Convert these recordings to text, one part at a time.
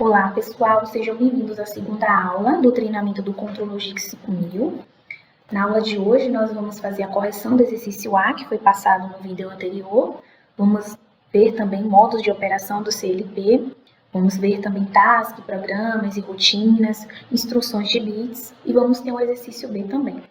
Olá pessoal, sejam bem-vindos à segunda aula do treinamento do Contrologix 5000. Na aula de hoje nós vamos fazer a correção do exercício A, que foi passado no vídeo anterior. Vamos ver também modos de operação do CLP, vamos ver também tasks, programas e rotinas, instruções de bits e vamos ter um exercício B também.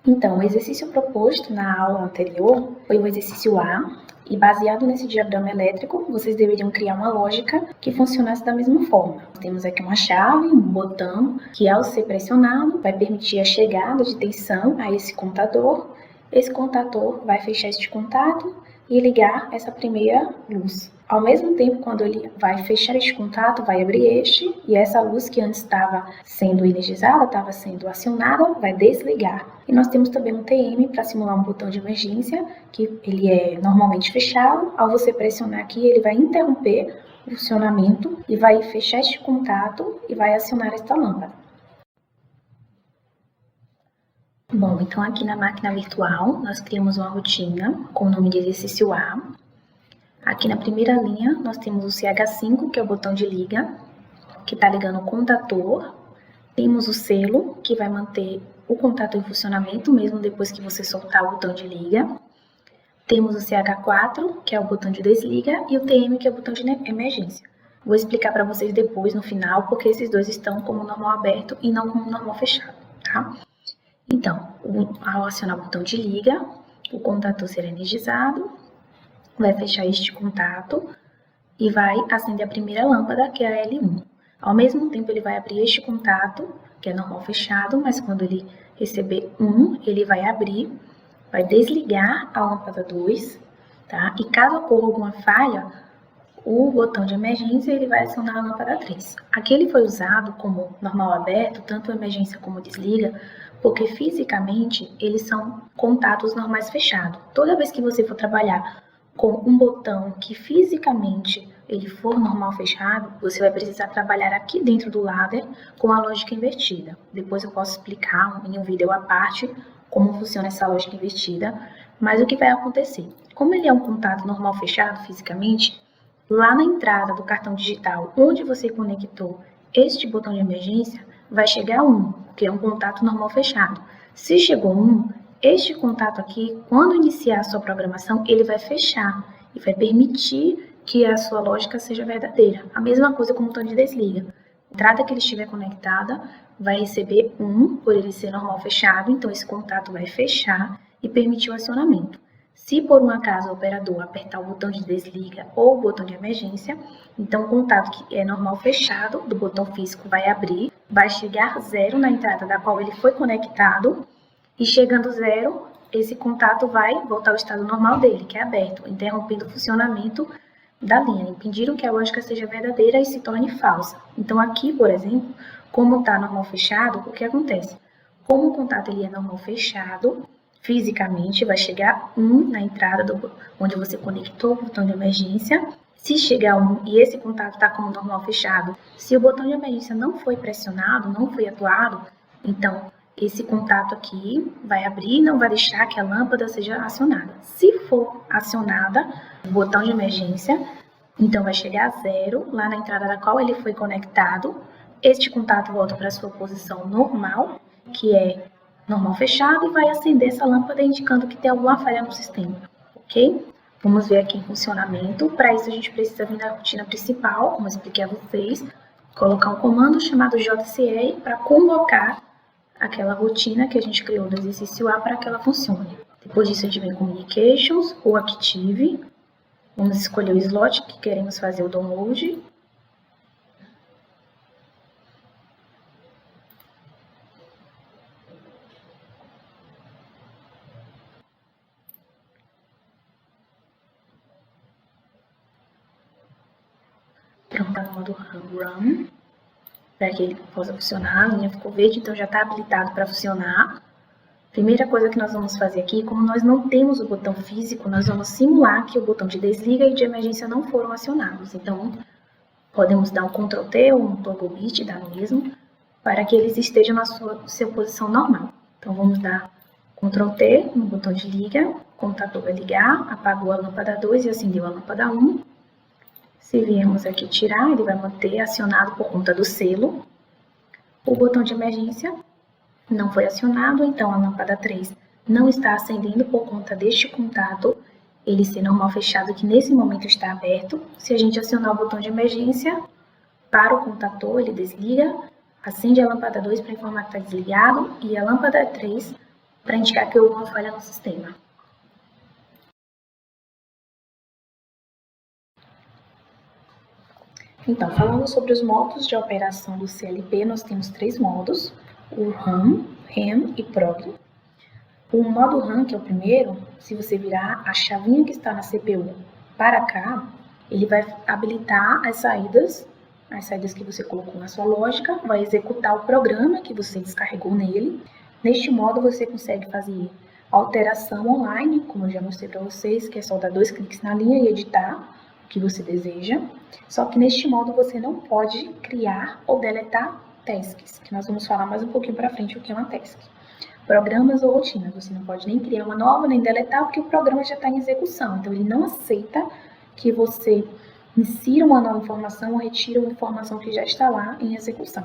Então, o exercício proposto na aula anterior foi o exercício A, e baseado nesse diagrama elétrico, vocês deveriam criar uma lógica que funcionasse da mesma forma. Temos aqui uma chave, um botão, que ao ser pressionado vai permitir a chegada de tensão a esse contador. Esse contador vai fechar este contato e ligar essa primeira luz. Ao mesmo tempo, quando ele vai fechar este contato, vai abrir este, e essa luz que antes estava sendo energizada, estava sendo acionada, vai desligar. E nós temos também um TM para simular um botão de emergência, que ele é normalmente fechado. Ao você pressionar aqui, ele vai interromper o funcionamento e vai fechar este contato e vai acionar esta lâmpada. Bom, então aqui na máquina virtual, nós criamos uma rotina com o nome de exercício A. Aqui na primeira linha, nós temos o CH5, que é o botão de liga, que está ligando o contator. Temos o selo, que vai manter o contato em funcionamento, mesmo depois que você soltar o botão de liga. Temos o CH4, que é o botão de desliga, e o TM, que é o botão de emergência. Vou explicar para vocês depois, no final, porque esses dois estão como normal aberto e não como normal fechado, tá? Então, ao acionar o botão de liga, o contator será energizado, vai fechar este contato e vai acender a primeira lâmpada, que é a L1. Ao mesmo tempo, ele vai abrir este contato, que é normal fechado, mas quando ele receber 1, ele vai abrir, vai desligar a lâmpada 2, tá? E caso ocorra alguma falha, o botão de emergência ele vai acionar a lâmpada 3. Aqui ele foi usado como normal aberto, tanto emergência como desliga, porque fisicamente eles são contatos normais fechados. Toda vez que você for trabalhar com um botão que fisicamente ele for normal fechado, você vai precisar trabalhar aqui dentro do ladder com a lógica invertida. Depois eu posso explicar em um vídeo à parte como funciona essa lógica invertida, mas o que vai acontecer? Como ele é um contato normal fechado fisicamente, lá na entrada do cartão digital, onde você conectou este botão de emergência, vai chegar 1, que é um contato normal fechado. Se chegou 1, este contato aqui, quando iniciar a sua programação, ele vai fechar e vai permitir que a sua lógica seja verdadeira. A mesma coisa com o botão de desliga. A entrada que ele estiver conectada vai receber 1, por ele ser normal fechado, então esse contato vai fechar e permitir o acionamento. Se por um acaso o operador apertar o botão de desliga ou o botão de emergência, então o contato que é normal fechado do botão físico vai abrir, vai chegar 0 na entrada da qual ele foi conectado, e chegando 0, esse contato vai voltar ao estado normal dele, que é aberto, interrompendo o funcionamento da linha, impedindo que a lógica seja verdadeira e se torne falsa. Então aqui, por exemplo, como está normal fechado, o que acontece? Como o contato ele é normal fechado, fisicamente vai chegar 1 na entrada onde você conectou o botão de emergência. Se chegar 1 e esse contato está como normal fechado, se o botão de emergência não foi pressionado, não foi atuado, então esse contato aqui vai abrir e não vai deixar que a lâmpada seja acionada. Se for acionada o botão de emergência, então vai chegar a 0 lá na entrada da qual ele foi conectado. Este contato volta para a sua posição normal, que é normal fechado, e vai acender essa lâmpada indicando que tem alguma falha no sistema, ok? Vamos ver aqui em funcionamento. Para isso a gente precisa vir na rotina principal, como eu expliquei a vocês, colocar um comando chamado JCR para convocar aquela rotina que a gente criou do exercício A para que ela funcione. Depois disso a gente vem em Communications ou Active. Vamos escolher o slot que queremos fazer o download. Pronto, tá no modo Run, para que ele possa funcionar. A linha ficou verde, então já está habilitado para funcionar. Primeira coisa que nós vamos fazer aqui, como nós não temos o botão físico, nós vamos simular que o botão de desliga e de emergência não foram acionados. Então, podemos dar um Ctrl T ou um Toggle Bit, dá mesmo, para que eles estejam na sua posição normal. Então, vamos dar Ctrl T no botão de liga, contador vai ligar, apagou a lâmpada 2 e acendeu a lâmpada 1. Se viemos aqui tirar, ele vai manter acionado por conta do selo. O botão de emergência não foi acionado, então a lâmpada 3 não está acendendo por conta deste contato, ele ser normal fechado, que nesse momento está aberto. Se a gente acionar o botão de emergência, para o contator, ele desliga, acende a lâmpada 2 para informar que está desligado e a lâmpada 3 para indicar que houve uma falha no sistema. Então, falando sobre os modos de operação do CLP, nós temos 3 modos, o RAM, RAM e PROG. O modo RAM, que é o primeiro, se você virar a chavinha que está na CPU para cá, ele vai habilitar as saídas que você colocou na sua lógica, vai executar o programa que você descarregou nele. Neste modo, você consegue fazer alteração online, como eu já mostrei para vocês, que é só dar 2 cliques na linha e editar o que você deseja. Só que neste modo, você não pode criar ou deletar tasks, que nós vamos falar mais um pouquinho para frente o que é uma task. Programas ou rotinas, você não pode nem criar uma nova, nem deletar, porque o programa já está em execução. Então, ele não aceita que você insira uma nova informação ou retira uma informação que já está lá em execução.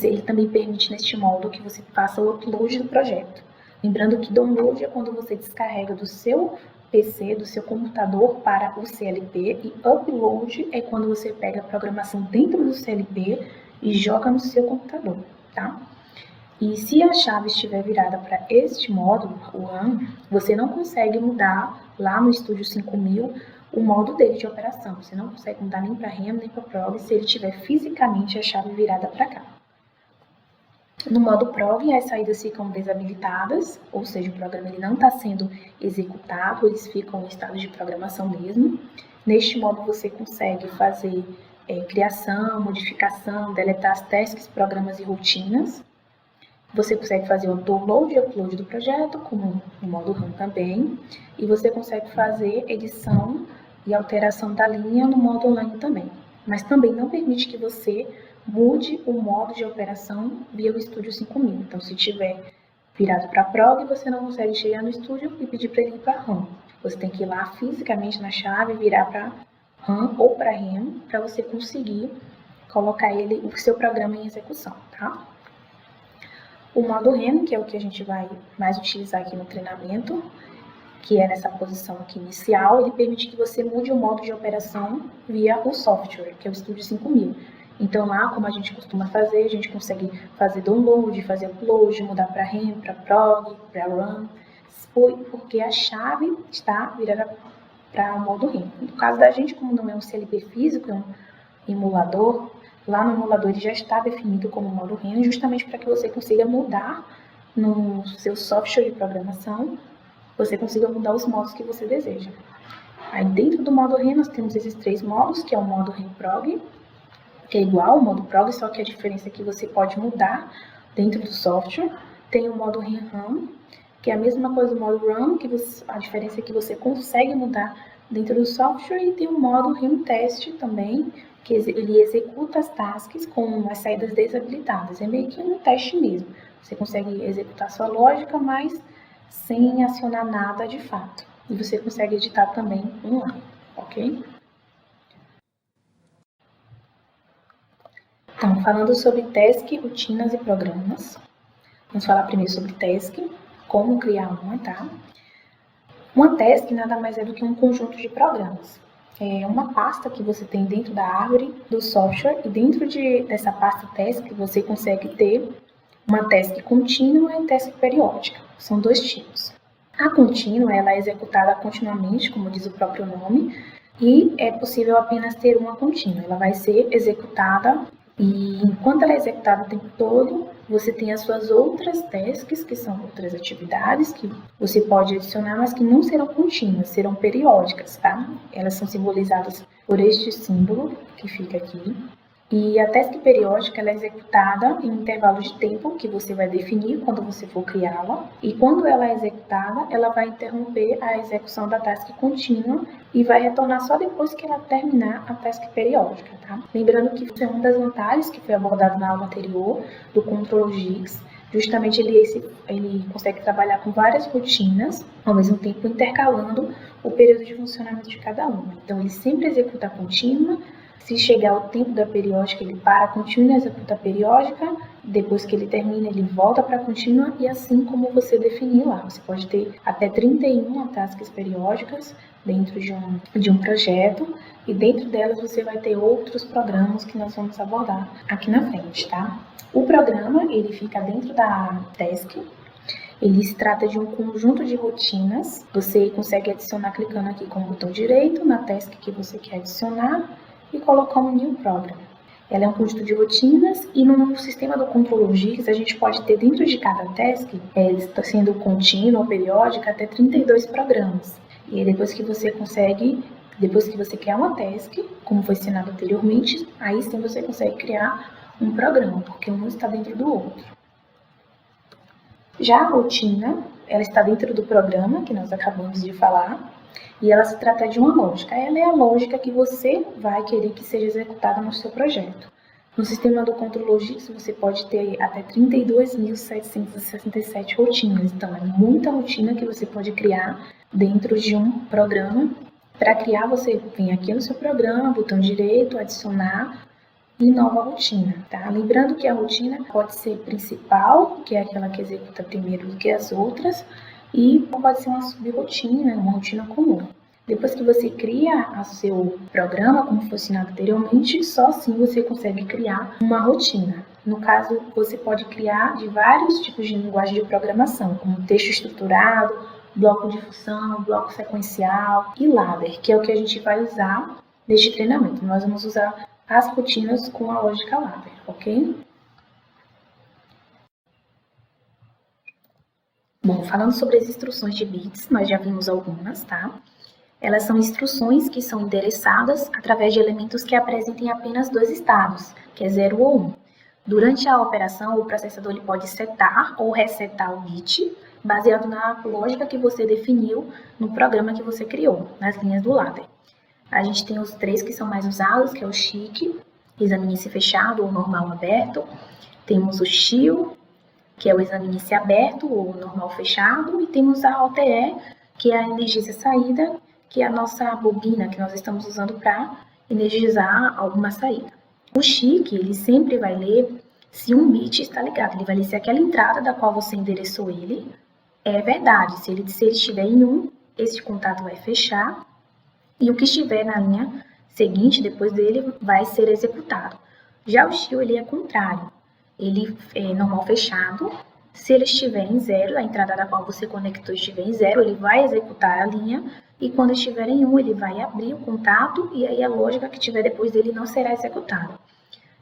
Ele também permite, neste modo, que você faça o upload do projeto. Lembrando que download é quando você descarrega do seu PC, do seu computador para o CLP, e upload é quando você pega a programação dentro do CLP e joga no seu computador, tá? E se a chave estiver virada para este módulo, o RAM, você não consegue mudar lá no Studio 5000 o modo dele de operação. Você não consegue mudar nem para RAM nem para PROG se ele tiver fisicamente a chave virada para cá. No modo PROG, as saídas ficam desabilitadas, ou seja, o programa ele não está sendo executado, eles ficam em estado de programação mesmo. Neste modo, você consegue fazer criação, modificação, deletar as tasks, programas e rotinas. Você consegue fazer o download e upload do projeto, como no modo RAM também. E você consegue fazer edição e alteração da linha no modo online também. Mas também não permite que você mude o modo de operação via o Studio 5000. Então, se tiver virado para PROG, você não consegue chegar no Studio e pedir para ele ir para RAM. Você tem que ir lá fisicamente na chave, virar para RAM ou para RAM, para você conseguir colocar o seu programa em execução, tá? O modo RAM, que é o que a gente vai mais utilizar aqui no treinamento, que é nessa posição aqui inicial, ele permite que você mude o modo de operação via o software, que é o Studio 5000. Então lá, como a gente costuma fazer, a gente consegue fazer download, fazer upload, mudar para RAM, para PROG, para RAM, porque a chave está virada para o modo RAM. No caso da gente, como não é um CLP físico, é um emulador, lá no emulador ele já está definido como modo RAM, justamente para que você consiga mudar no seu software de programação, você consiga mudar os modos que você deseja. Aí dentro do modo RAM nós temos esses 3 modos, que é o modo RAM PROG, que é igual ao modo PROG, só que a diferença é que você pode mudar dentro do software. Tem o modo RAM, que é a mesma coisa do modo RAM, a diferença é que você consegue mudar dentro do software, e tem o modo RAM Test também, que ele executa as tasks com as saídas desabilitadas. É meio que um teste mesmo. Você consegue executar sua lógica, mas sem acionar nada de fato. E você consegue editar também online, ok? Então, falando sobre task, rotinas e programas. Vamos falar primeiro sobre task, como criar uma, tá? Uma task nada mais é do que um conjunto de programas. É uma pasta que você tem dentro da árvore do software, e dentro dessa pasta task você consegue ter uma task contínua e task periódica. São 2 tipos. A contínua ela é executada continuamente, como diz o próprio nome, e é possível apenas ter uma contínua. Ela vai ser executada, e enquanto ela é executada o tempo todo, você tem as suas outras tasks, que são outras atividades que você pode adicionar, mas que não serão contínuas, serão periódicas, tá? Elas são simbolizadas por este símbolo que fica aqui. E a task periódica ela é executada em um intervalo de tempo que você vai definir quando você for criá-la. E quando ela é executada, ela vai interromper a execução da task contínua e vai retornar só depois que ela terminar a task periódica, tá? Lembrando que isso é uma das vantagens que foi abordado na aula anterior do Ctrl+X, Justamente ele consegue trabalhar com várias rotinas, ao mesmo tempo intercalando o período de funcionamento de cada uma. Então, ele sempre executa a contínua. Se chegar o tempo da periódica, ele para a contínua e executa a periódica. Depois que ele termina, ele volta para a contínua e assim como você definiu lá. Você pode ter até 31 tasks periódicas dentro de um projeto e dentro delas você vai ter outros programas que nós vamos abordar aqui na frente, tá? O programa, ele fica dentro da task. Ele se trata de um conjunto de rotinas. Você consegue adicionar clicando aqui com o botão direito na task que você quer adicionar e colocar um New Program. Ela é um conjunto de rotinas e no sistema do Control GIS a gente pode ter dentro de cada task, sendo contínua ou periódica, até 32 programas. E aí depois que você criar uma task, como foi ensinado anteriormente, aí sim você consegue criar um programa, porque um está dentro do outro. Já a rotina, ela está dentro do programa, que nós acabamos de falar, e ela se trata de uma lógica. Ela é a lógica que você vai querer que seja executada no seu projeto. No sistema do Control GIS, você pode ter até 32.767 rotinas. Então, é muita rotina que você pode criar dentro de um programa. Para criar, você vem aqui no seu programa, botão direito, adicionar e nova rotina, tá? Lembrando que a rotina pode ser principal, que é aquela que executa primeiro do que as outras, e pode ser uma subrotina, uma rotina comum. Depois que você cria o seu programa, como foi ensinado anteriormente, só assim você consegue criar uma rotina. No caso, você pode criar de vários tipos de linguagem de programação, como texto estruturado, bloco de função, bloco sequencial e ladder, que é o que a gente vai usar neste treinamento. Nós vamos usar as rotinas com a lógica ladder, ok? Bom, falando sobre as instruções de bits, nós já vimos algumas, tá? Elas são instruções que são endereçadas através de elementos que apresentem apenas dois estados, que é 0 ou 1. Durante a operação, o processador ele pode setar ou resetar o bit, baseado na lógica que você definiu no programa que você criou, nas linhas do ladder. A gente tem os três que são mais usados, que é o SHIC, examine-se fechado ou normal aberto. Temos o SHIEL, que é o examine-se aberto ou normal fechado. E temos a OTE, que é a energiza saída, que é a nossa bobina que nós estamos usando para energizar alguma saída. O SHIC, ele sempre vai ler se um bit está ligado. Ele vai ler se aquela entrada da qual você endereçou ele é verdade. Se ele estiver em 1, esse contato vai fechar. E o que estiver na linha seguinte, depois dele, vai ser executado. Já o SHIEL, ele é contrário. Ele é normal fechado. Se ele estiver em 0, a entrada da qual você conectou estiver em 0, ele vai executar a linha. E quando estiver em 1, ele vai abrir o contato e aí a lógica que tiver depois dele não será executada.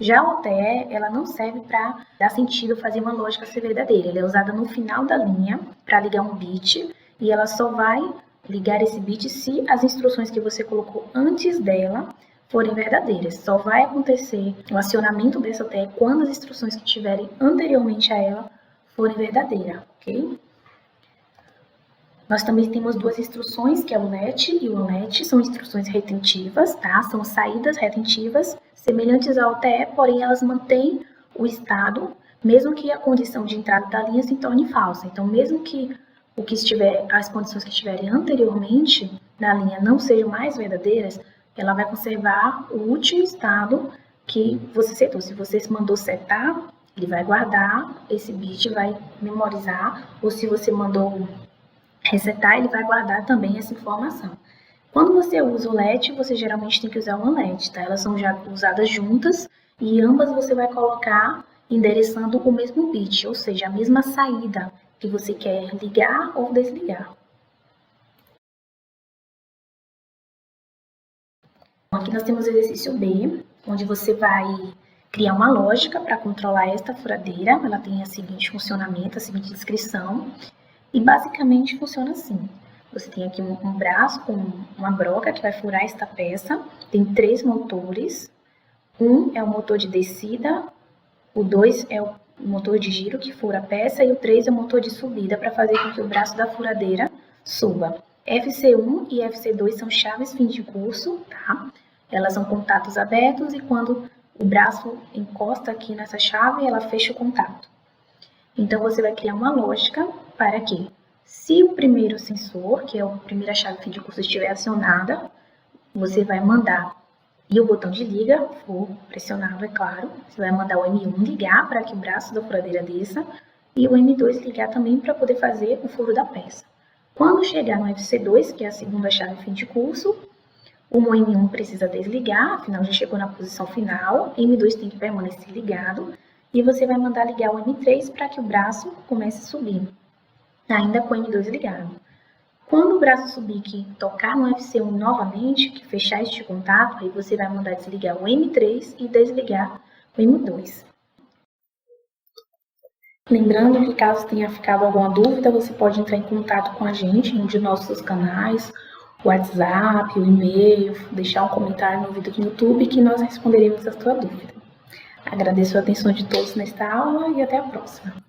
Já a OTE, ela não serve para dar sentido fazer uma lógica ser verdadeira. Ela é usada no final da linha para ligar um bit e ela só vai ligar esse bit se as instruções que você colocou antes dela forem verdadeiras. Só vai acontecer o acionamento dessa OTE quando as instruções que tiverem anteriormente a ela forem verdadeiras, ok? Nós também temos duas instruções, que é o LET e o ONLET, são instruções retentivas, tá? São saídas retentivas, semelhantes à OTE, porém elas mantêm o estado, mesmo que a condição de entrada da linha se torne falsa. Então, mesmo que as condições que estiverem anteriormente na linha não sejam mais verdadeiras, ela vai conservar o último estado que você setou. Se você mandou setar, ele vai guardar esse bit, vai memorizar, ou se você mandou resetar, ele vai guardar também essa informação. Quando você usa o LET, você geralmente tem que usar o ONLET, tá? Elas são já usadas juntas e ambas você vai colocar endereçando o mesmo bit, ou seja, a mesma saída que você quer ligar ou desligar. Aqui nós temos o exercício B, onde você vai criar uma lógica para controlar esta furadeira. Ela tem o seguinte funcionamento, a seguinte descrição, e basicamente funciona assim. Você tem aqui um braço com uma broca que vai furar esta peça, tem 3 motores, um é o motor de descida, o 2 é o motor de giro que fura a peça e o 3 é o motor de subida para fazer com que o braço da furadeira suba. FC1 e FC2 são chaves fim de curso, tá? Elas são contatos abertos e quando o braço encosta aqui nessa chave, ela fecha o contato. Então, você vai criar uma lógica para que, se o primeiro sensor, que é a primeira chave fim de curso, estiver acionada, você vai mandar, e o botão de liga for pressionado, é claro, você vai mandar o M1 ligar para que o braço da furadeira desça, e o M2 ligar também para poder fazer o furo da peça. Quando chegar no FC2, que é a segunda chave fim de curso, o M1 precisa desligar, afinal já chegou na posição final, M2 tem que permanecer ligado, e você vai mandar ligar o M3 para que o braço comece a subir, ainda com o M2 ligado. Quando o braço subir, que tocar no FC1 novamente, que fechar este contato, aí você vai mandar desligar o M3 e desligar o M2. Lembrando que caso tenha ficado alguma dúvida, você pode entrar em contato com a gente em um de nossos canais, o WhatsApp, o e-mail, deixar um comentário no vídeo do YouTube que nós responderemos a sua dúvida. Agradeço a atenção de todos nesta aula e até a próxima.